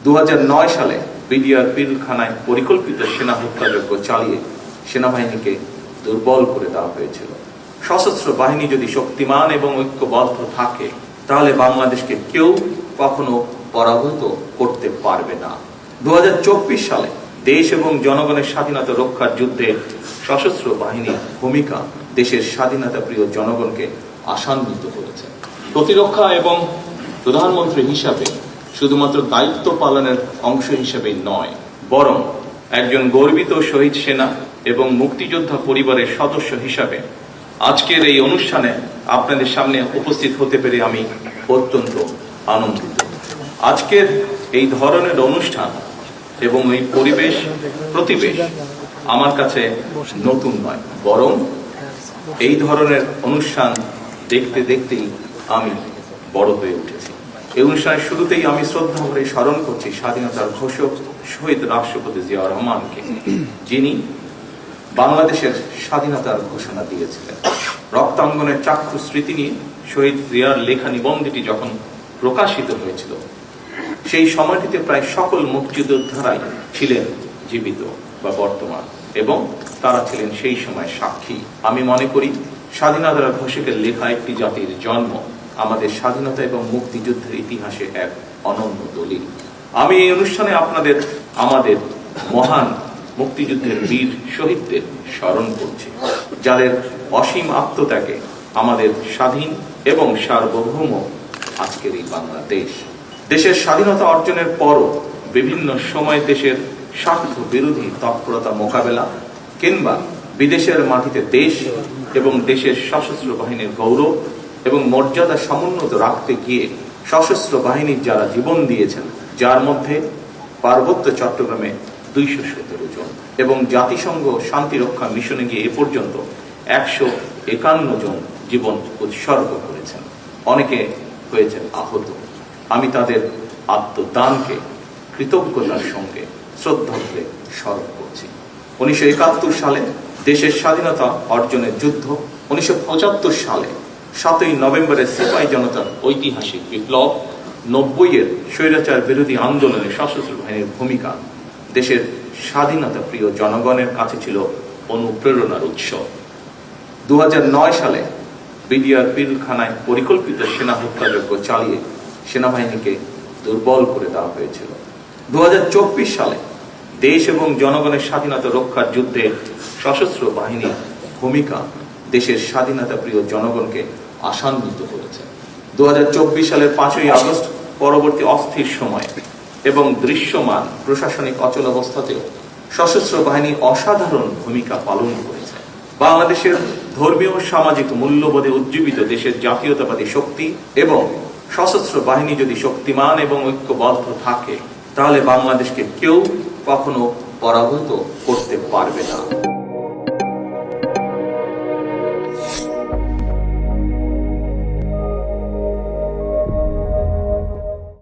2009 সালে বিডিআর পিলখানায় পরিকল্পিত সেনা হত্যাযজ্ঞ চালিয়ে সেনাবাহিনীকে দুর্বল করে দেওয়া হয়েছিল। সশস্ত্র বাহিনী যদি শক্তিমান এবং ঐক্যবদ্ধ থাকে তাহলে বাংলাদেশকে কেউ কখনো পরাভূত করতে পারবে না। 2024 সালে দেশ এবং জনগণের স্বাধীনতা রক্ষার যুদ্ধে সশস্ত্র বাহিনীর ভূমিকা দেশের স্বাধীনতা প্রিয় জনগণকে আশান্বিত করেছে। প্রতিরক্ষা এবং প্রধানমন্ত্রী হিসাবে শুধুমাত্র দায়িত্ব পালনের অংশ হিসেবেই নয়, বরং একজন গর্বিত শহীদ সেনা এবং মুক্তিযোদ্ধা পরিবারের সদস্য হিসাবে আজকের এই অনুষ্ঠানে আপনাদের সামনে উপস্থিত হতে পেরে আমি অত্যন্ত আনন্দিত। আজকের এই ধরনের অনুষ্ঠান এবং এই প্রতিবেশ আমার কাছে নতুন নয়, বরং এই ধরনের অনুষ্ঠান দেখতে দেখতেই আমি বড় হয়ে উঠেছি। এই অনুষ্ঠানের শুরুতেই আমি শ্রদ্ধা ভরে স্মরণ করছি স্বাধীনতার ঘোষক শহীদ রাষ্ট্রপতি জিয়া রহমানকে, যিনি বাংলাদেশের স্বাধীনতার ঘোষণা দিয়েছিলেন। রক্তাঙ্গনের চাক্ষু স্মৃতি নিয়ে শহীদ জিয়ার লেখা নিবন্ধটি যখন প্রকাশিত হয়েছিল, সেই সময়টিতে প্রায় সকল মুক্তিযোদ্ধারাই ছিলেন জীবিত বা বর্তমান, এবং তারা ছিলেন সেই সময় সাক্ষী। আমি মনে করি স্বাধীনতার ঘোষকের লেখা একটি জাতির জন্ম আমাদের স্বাধীনতা এবং মুক্তিযুদ্ধের ইতিহাসে এক অনন্য দলিল। আমি এই অনুষ্ঠানে আমাদের মহান মুক্তিযুদ্ধের বীর শহীদদের স্মরণ করছি, যাদের অসীম আত্মত্যাগে আমাদের স্বাধীন এবং সার্বভৌম আজকের এই বাংলাদেশ। দেশের স্বাধীনতা অর্জনের পরও বিভিন্ন সময় দেশের স্বার্থ বিরোধী তৎপরতা মোকাবেলা কিংবা বিদেশের মাটিতে দেশ এবং দেশের সশস্ত্র বাহিনীর গৌরব এবং মর্যাদা সমুন্নত রাখতে গিয়ে সশস্ত্র বাহিনীর যারা জীবন দিয়েছেন, যার মধ্যে পার্বত্য চট্টগ্রামে 217 জন এবং জাতিসংঘ শান্তিরক্ষা মিশনে গিয়ে এ পর্যন্ত 151 জন জীবন উৎসর্গ করেছেন, অনেকে হয়েছেন আহত। আমি তাদের আত্মদানকে কৃতজ্ঞতার সঙ্গে শ্রদ্ধা ভরে স্মরণ করছি। 1971 সালে দেশের স্বাধীনতা অর্জনের যুদ্ধ, 1975 সালে 7ই নভেম্বরের সিপাহী জনতার ঐতিহাসিক বিপ্লব, 90-এর স্বৈরাচার বিরোধী আন্দোলনে সশস্ত্র বাহিনীর ভূমিকা দেশের স্বাধীনতা প্রিয় জনগণের কাছে ছিল অনুপ্রেরণার উৎস। 2009 সালে বিডিআর পিলখানায় পরিকল্পিত সেনা হত্যাযজ্ঞ চালিয়ে সেনাবাহিনীকে দুর্বল করে দেওয়া হয়েছিল। 2024 সালে দেশ এবং জনগণের স্বাধীনতা রক্ষার যুদ্ধে সশস্ত্র বাহিনীর ভূমিকা দেশের স্বাধীনতা প্রিয় জনগণকে আশান্বিত করেছে। 2024 সালের 5ই আগস্ট পরবর্তী অস্থির সময় এবং দৃশ্যমান প্রশাসনিক অচলাবস্থাতেও সশস্ত্র বাহিনী অসাধারণ ভূমিকা পালন করেছে। বাংলাদেশের ধর্মীয় সামাজিক মূল্যবোধে উজ্জীবিত দেশের জাতীয়তাবাদী শক্তি এবং সশস্ত্র বাহিনী যদি শক্তিমান এবং ঐক্যবদ্ধ থাকে তাহলে বাংলাদেশকে কেউ কখনো পরাভূত করতে পারবে না।